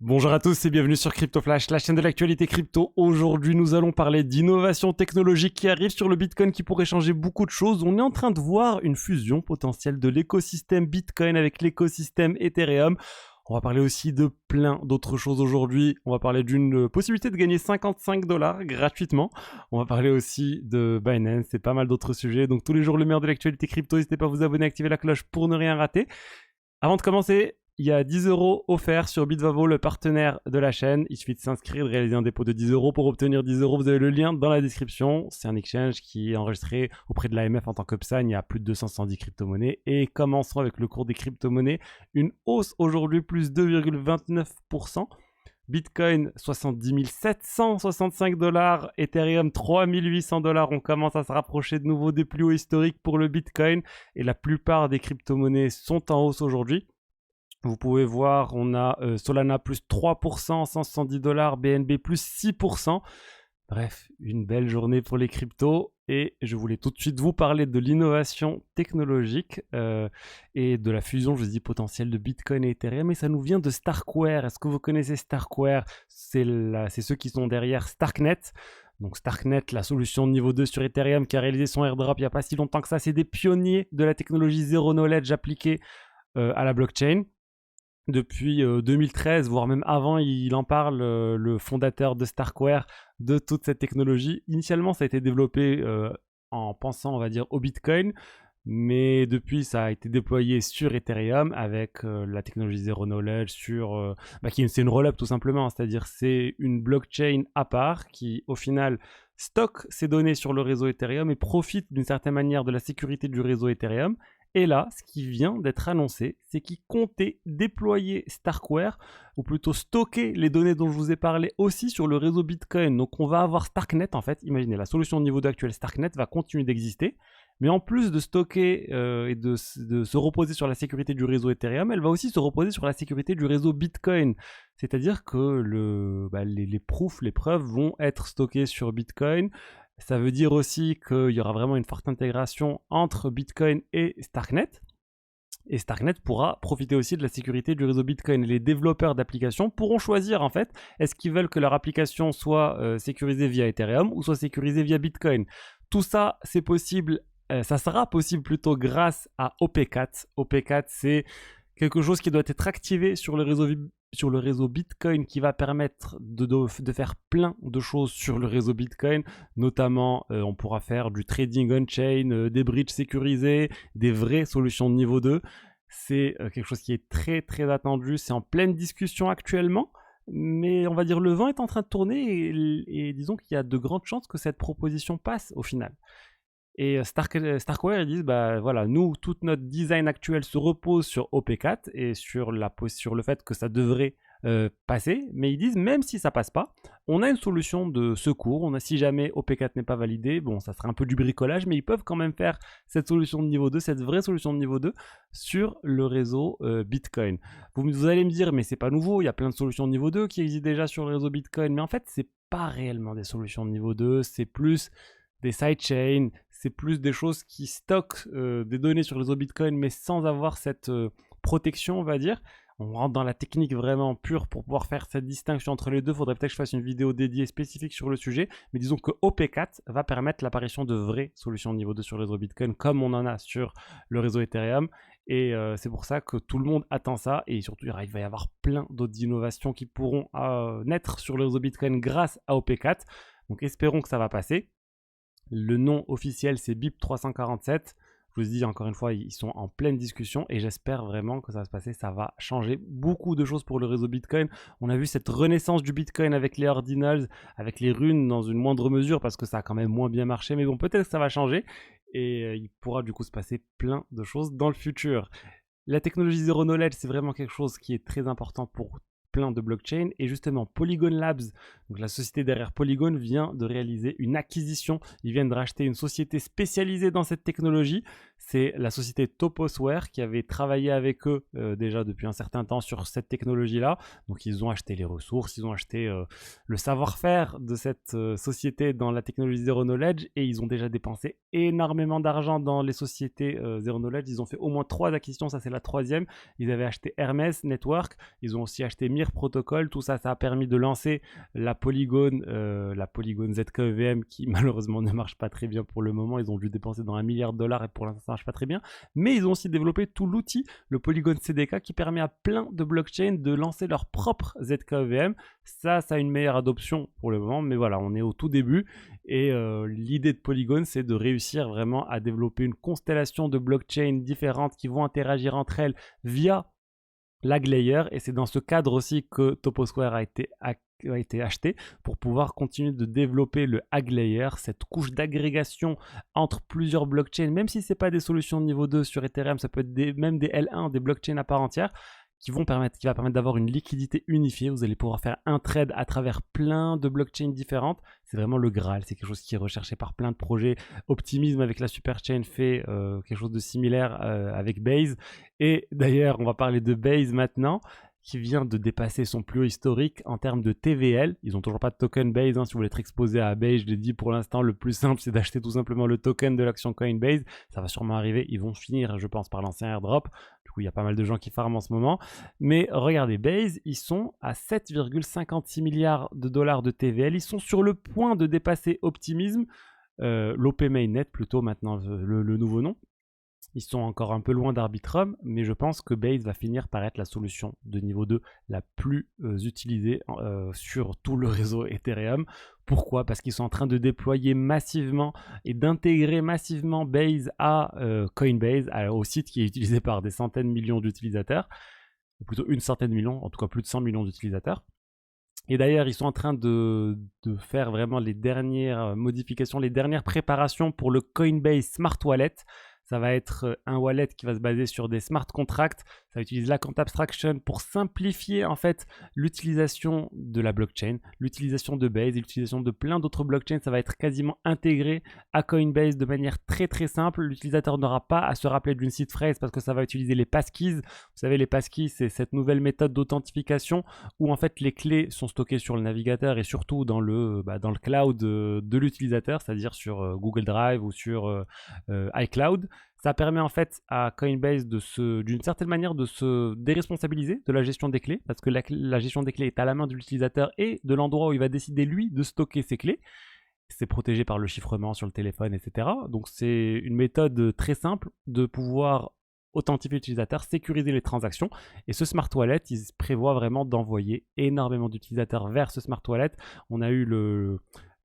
Bonjour à tous et bienvenue sur Crypto Flash, la chaîne de l'actualité crypto. Aujourd'hui, nous allons parler d'innovation technologique qui arrive sur le Bitcoin qui pourrait changer beaucoup de choses. On est en train de voir une fusion potentielle de l'écosystème Bitcoin avec l'écosystème Ethereum. On va parler aussi de plein d'autres choses aujourd'hui. On va parler d'une possibilité de gagner 55 $ gratuitement. On va parler aussi de Binance et pas mal d'autres sujets. Donc tous les jours, le meilleur de l'actualité crypto. N'hésitez pas à vous abonner, activer la cloche pour ne rien rater. Avant de commencer, il y a 10 € offerts sur Bitvavo, le partenaire de la chaîne. Il suffit de s'inscrire, de réaliser un dépôt de 10 € pour obtenir 10 €. Vous avez le lien dans la description. C'est un exchange qui est enregistré auprès de l'AMF en tant qu'Upsign. Il y a plus de 210 crypto-monnaies. Et commençons avec le cours des crypto-monnaies. Une hausse aujourd'hui, plus 2,29%. Bitcoin 70 765 $, Ethereum 3 800 $. On commence à se rapprocher de nouveau des plus hauts historiques pour le Bitcoin et la plupart des crypto-monnaies sont en hausse aujourd'hui. Vous pouvez voir, on a Solana plus 3%, 170 $, BNB plus 6%. Bref, une belle journée pour les cryptos et je voulais tout de suite vous parler de l'innovation technologique et de la fusion, je vous dis, potentielle de Bitcoin et Ethereum. Et ça nous vient de Starkware. Est-ce que vous connaissez Starkware? C'est ceux qui sont derrière Starknet. Donc Starknet, la solution de niveau 2 sur Ethereum qui a réalisé son airdrop il n'y a pas si longtemps que ça. C'est des pionniers de la technologie Zero Knowledge appliquée à la blockchain. Depuis 2013, voire même avant, il en parle, le fondateur de Starkware, de toute cette technologie. Initialement, ça a été développé en pensant, on va dire, au Bitcoin, mais depuis, ça a été déployé sur Ethereum avec la technologie Zero Knowledge, c'est une roll-up tout simplement, c'est-à-dire c'est une blockchain à part qui, au final, stocke ses données sur le réseau Ethereum et profite d'une certaine manière de la sécurité du réseau Ethereum. Et là, ce qui vient d'être annoncé, c'est qu'ils comptaient déployer Starkware, ou plutôt stocker les données dont je vous ai parlé aussi sur le réseau Bitcoin. Donc on va avoir Starknet en fait, imaginez, la solution de niveau 2 actuelle Starknet va continuer d'exister, mais en plus de stocker et de se reposer sur la sécurité du réseau Ethereum, elle va aussi se reposer sur la sécurité du réseau Bitcoin. C'est-à-dire que les proofs, les preuves vont être stockées sur Bitcoin. Ça veut dire aussi qu'il y aura vraiment une forte intégration entre Bitcoin et Starknet. Et Starknet pourra profiter aussi de la sécurité du réseau Bitcoin. Les développeurs d'applications pourront choisir en fait, est-ce qu'ils veulent que leur application soit sécurisée via Ethereum ou soit sécurisée via Bitcoin. Tout ça, c'est possible, ça sera possible plutôt grâce à OP4. OP4, c'est quelque chose qui doit être activé sur le réseau Bitcoin qui va permettre de faire plein de choses sur le réseau Bitcoin. Notamment, on pourra faire du trading on-chain, des bridges sécurisés, des vraies solutions de niveau 2. C'est quelque chose qui est très très attendu. C'est en pleine discussion actuellement. Mais on va dire le vent est en train de tourner et disons qu'il y a de grandes chances que cette proposition passe au final. Et Starkware, ils disent, voilà, nous, tout notre design actuel se repose sur OP4 et sur le fait que ça devrait passer. Mais ils disent, même si ça passe pas, on a une solution de secours. Si jamais OP4 n'est pas validé, bon, ça sera un peu du bricolage, mais ils peuvent quand même faire cette solution de niveau 2, cette vraie solution de niveau 2 sur le réseau Bitcoin. Vous allez me dire, mais c'est pas nouveau, il y a plein de solutions de niveau 2 qui existent déjà sur le réseau Bitcoin. Mais en fait, c'est pas réellement des solutions de niveau 2, c'est plus des sidechains, c'est plus des choses qui stockent des données sur le réseau Bitcoin, mais sans avoir cette protection, on va dire. On rentre dans la technique vraiment pure pour pouvoir faire cette distinction entre les deux. Il faudrait peut-être que je fasse une vidéo dédiée spécifique sur le sujet, mais disons que OP4 va permettre l'apparition de vraies solutions de niveau 2 sur le réseau Bitcoin, comme on en a sur le réseau Ethereum. Et c'est pour ça que tout le monde attend ça. Et surtout, il va y avoir plein d'autres innovations qui pourront naître sur le réseau Bitcoin grâce à OP4. Donc espérons que ça va passer. Le nom officiel, c'est BIP347. Je vous dis encore une fois, ils sont en pleine discussion et j'espère vraiment que ça va se passer. Ça va changer beaucoup de choses pour le réseau Bitcoin. On a vu cette renaissance du Bitcoin avec les ordinals, avec les runes dans une moindre mesure parce que ça a quand même moins bien marché. Mais bon, peut-être que ça va changer et il pourra du coup se passer plein de choses dans le futur. La technologie Zero Knowledge, c'est vraiment quelque chose qui est très important pour plein de blockchains et justement Polygon Labs, donc la société derrière Polygon, vient de réaliser une acquisition. Ils viennent de racheter une société spécialisée dans cette technologie. C'est la société Toposware qui avait travaillé avec eux déjà depuis un certain temps sur cette technologie-là. Donc ils ont acheté les ressources, ils ont acheté le savoir-faire de cette société dans la technologie Zero Knowledge et ils ont déjà dépensé énormément d'argent dans les sociétés Zero Knowledge. Ils ont fait au moins 3 acquisitions, ça c'est la 3e. Ils avaient acheté Hermes Network, ils ont aussi acheté Mir Pair Protocol. Tout ça, ça a permis de lancer la Polygon ZKEVM qui malheureusement ne marche pas très bien pour le moment. Ils ont dû dépenser dans $1 milliard et pour l'instant ça marche pas très bien. Mais ils ont aussi développé tout l'outil, le Polygon CDK, qui permet à plein de blockchains de lancer leur propre ZKEVM. Ça a une meilleure adoption pour le moment, mais voilà, on est au tout début. Et l'idée de Polygon, c'est de réussir vraiment à développer une constellation de blockchains différentes qui vont interagir entre elles via lag layer, et c'est dans ce cadre aussi que TopoSquare a été acheté pour pouvoir continuer de développer le ag layer, cette couche d'agrégation entre plusieurs blockchains, même si ce n'est pas des solutions de niveau 2 sur Ethereum, ça peut être même des L1, des blockchains à part entière, qui va permettre d'avoir une liquidité unifiée. Vous allez pouvoir faire un trade à travers plein de blockchains différentes. C'est vraiment le Graal, c'est quelque chose qui est recherché par plein de projets. Optimism avec la Superchain fait quelque chose de similaire avec Base. Et d'ailleurs, on va parler de Base maintenant, qui vient de dépasser son plus haut historique en termes de TVL. Ils n'ont toujours pas de token Base. Si vous voulez être exposé à Base, je l'ai dit, pour l'instant, le plus simple, c'est d'acheter tout simplement le token de l'action Coinbase. Ça va sûrement arriver. Ils vont finir, je pense, par lancer un airdrop. Du coup, il y a pas mal de gens qui farment en ce moment. Mais regardez, Base, ils sont à 7,56 milliards de dollars de TVL. Ils sont sur le point de dépasser Optimism, l'OP Mainnet plutôt maintenant, le nouveau nom. Ils sont encore un peu loin d'Arbitrum, mais je pense que Base va finir par être la solution de niveau 2 la plus utilisée sur tout le réseau Ethereum. Pourquoi? Parce qu'ils sont en train de déployer massivement et d'intégrer massivement Base à Coinbase, au site qui est utilisé par des centaines de millions d'utilisateurs, ou plutôt une centaine de millions, en tout cas plus de 100 millions d'utilisateurs. Et d'ailleurs, ils sont en train de faire vraiment les dernières modifications, les dernières préparations pour le Coinbase Smart Wallet. Ça va être un wallet qui va se baser sur des smart contracts. Ça utilise la Quant Abstraction pour simplifier en fait l'utilisation de la blockchain, l'utilisation de Base, l'utilisation de plein d'autres blockchains. Ça va être quasiment intégré à Coinbase de manière très très simple. L'utilisateur n'aura pas à se rappeler d'une seed phrase parce que ça va utiliser les passkeys. Vous savez, les passkeys, c'est cette nouvelle méthode d'authentification où en fait les clés sont stockées sur le navigateur et surtout dans le cloud de l'utilisateur, c'est-à-dire sur Google Drive ou sur iCloud. Ça permet en fait à Coinbase d'une certaine manière de se déresponsabiliser de la gestion des clés, parce que la gestion des clés est à la main de l'utilisateur et de l'endroit où il va décider lui de stocker ses clés. C'est protégé par le chiffrement sur le téléphone, etc. Donc c'est une méthode très simple de pouvoir authentifier l'utilisateur, sécuriser les transactions. Et ce Smart Wallet, il prévoit vraiment d'envoyer énormément d'utilisateurs vers ce Smart Wallet. On a eu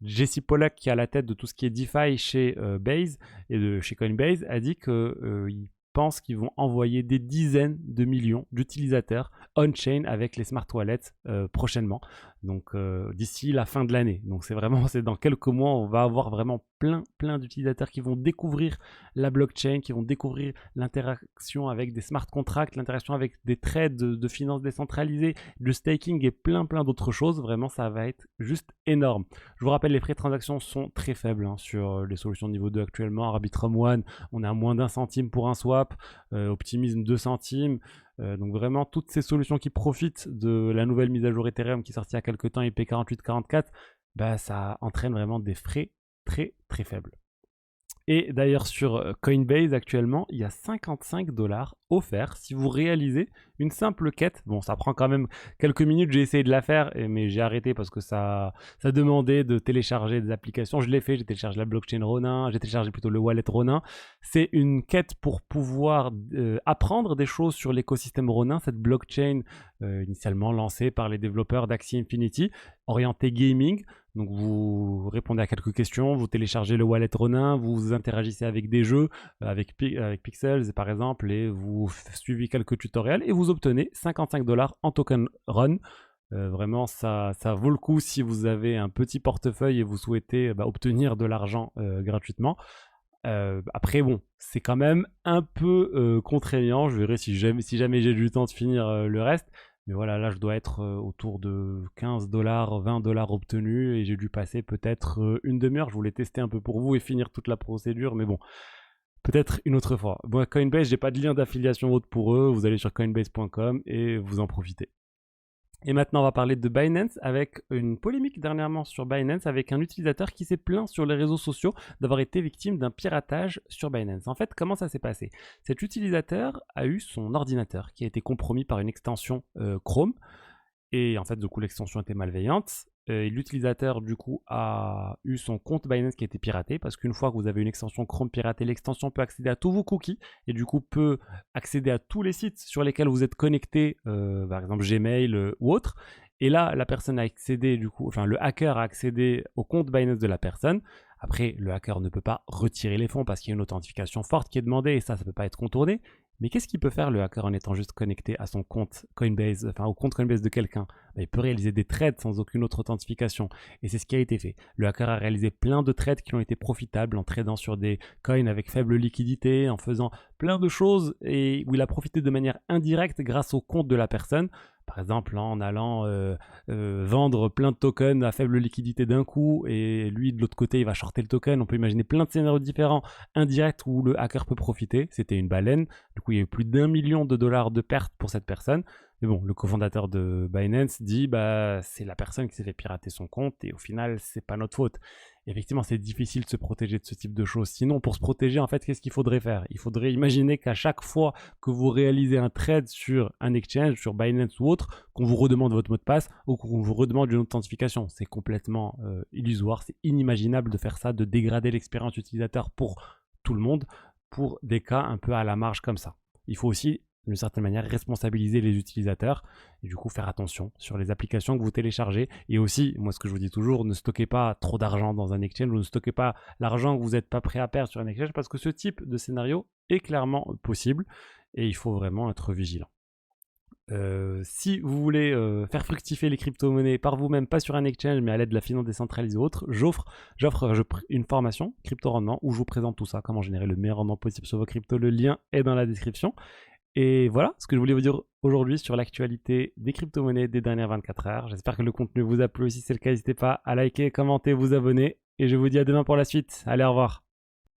Jesse Pollack, qui est à la tête de tout ce qui est DeFi chez Base et chez Coinbase, a dit qu'il pense qu'ils vont envoyer des dizaines de millions d'utilisateurs on-chain avec les smart wallets prochainement, donc d'ici la fin de l'année. Donc c'est dans quelques mois, on va avoir vraiment plein d'utilisateurs qui vont découvrir la blockchain, qui vont découvrir l'interaction avec des smart contracts, l'interaction avec des trades de finances décentralisées, de staking et plein d'autres choses. Vraiment, ça va être juste énorme. Je vous rappelle, les frais de transaction sont très faibles sur les solutions de niveau 2 actuellement. Arbitrum One, on est à moins d'1 centime pour un swap, Optimism 2 centimes. Donc vraiment, toutes ces solutions qui profitent de la nouvelle mise à jour Ethereum qui est sortie il y a quelques temps, IP4844, ça entraîne vraiment des frais très faibles. Et d'ailleurs sur Coinbase actuellement, il y a 55 $ offerts si vous réalisez une simple quête. Bon, ça prend quand même quelques minutes, j'ai essayé de la faire, mais j'ai arrêté parce que ça demandait de télécharger des applications. Je l'ai fait, j'ai téléchargé la blockchain Ronin, j'ai téléchargé plutôt le wallet Ronin. C'est une quête pour pouvoir apprendre des choses sur l'écosystème Ronin, cette blockchain initialement lancée par les développeurs d'Axie Infinity, orientée gaming. Donc vous répondez à quelques questions, vous téléchargez le wallet Ronin, vous interagissez avec des jeux, avec Pixels par exemple, et vous suivez quelques tutoriels et vous obtenez 55 $ en token Run. Vraiment, ça vaut le coup si vous avez un petit portefeuille et vous souhaitez obtenir de l'argent gratuitement. Après bon, c'est quand même un peu contraignant. Je verrai si jamais j'ai du temps de finir le reste. Mais voilà, là je dois être autour de 15 $, 20 $ obtenus et j'ai dû passer peut-être une demi-heure. Je voulais tester un peu pour vous et finir toute la procédure, mais bon, peut-être une autre fois. Bon, Coinbase, j'ai pas de lien d'affiliation autre pour eux. Vous allez sur coinbase.com et vous en profitez. Et maintenant, on va parler de Binance avec une polémique dernièrement sur Binance avec un utilisateur qui s'est plaint sur les réseaux sociaux d'avoir été victime d'un piratage sur Binance. En fait, comment ça s'est passé? Cet utilisateur a eu son ordinateur qui a été compromis par une extension Chrome. Et en fait, du coup, l'extension était malveillante. Et l'utilisateur, du coup, a eu son compte Binance qui a été piraté parce qu'une fois que vous avez une extension Chrome piratée, l'extension peut accéder à tous vos cookies et du coup peut accéder à tous les sites sur lesquels vous êtes connecté, par exemple Gmail ou autre. Et là, la personne a accédé, du coup, enfin, le hacker a accédé au compte Binance de la personne. Après, le hacker ne peut pas retirer les fonds parce qu'il y a une authentification forte qui est demandée et ça ne peut pas être contourné. Mais qu'est-ce qu'il peut faire le hacker en étant juste connecté à son compte Coinbase, enfin au compte Coinbase de quelqu'un? Il peut réaliser des trades sans aucune autre authentification. Et c'est ce qui a été fait. Le hacker a réalisé plein de trades qui ont été profitables en tradant sur des coins avec faible liquidité, en faisant plein de choses et où il a profité de manière indirecte grâce au compte de la personne. Par exemple, en allant vendre plein de tokens à faible liquidité d'un coup et lui de l'autre côté il va shorter le token. On peut imaginer plein de scénarios différents indirects où le hacker peut profiter. C'était une baleine. Du coup, il y a eu plus d'1 million de dollars de pertes pour cette personne. Mais bon, le cofondateur de Binance dit bah c'est la personne qui s'est fait pirater son compte et au final c'est pas notre faute. Et effectivement, c'est difficile de se protéger de ce type de choses. Sinon, pour se protéger, en fait, qu'est-ce qu'il faudrait faire? Il faudrait imaginer qu'à chaque fois que vous réalisez un trade sur un exchange, sur Binance ou autre, qu'on vous redemande votre mot de passe ou qu'on vous redemande une authentification. C'est complètement illusoire, c'est inimaginable de faire ça, de dégrader l'expérience utilisateur pour tout le monde, pour des cas un peu à la marge comme ça. Il faut aussi d'une certaine manière responsabiliser les utilisateurs et du coup faire attention sur les applications que vous téléchargez. Et aussi, moi ce que je vous dis toujours, ne stockez pas trop d'argent dans un exchange ou ne stockez pas l'argent que vous n'êtes pas prêt à perdre sur un exchange parce que ce type de scénario est clairement possible et il faut vraiment être vigilant. Si vous voulez faire fructifier les crypto-monnaies par vous-même, pas sur un exchange mais à l'aide de la finance décentralisée ou autre, j'offre une formation crypto rendement où je vous présente tout ça, comment générer le meilleur rendement possible sur vos cryptos. Le lien est dans la description. Et voilà ce que je voulais vous dire aujourd'hui sur l'actualité des crypto-monnaies des dernières 24 heures. J'espère que le contenu vous a plu. Si c'est le cas, n'hésitez pas à liker, commenter, vous abonner. Et je vous dis à demain pour la suite. Allez, au revoir.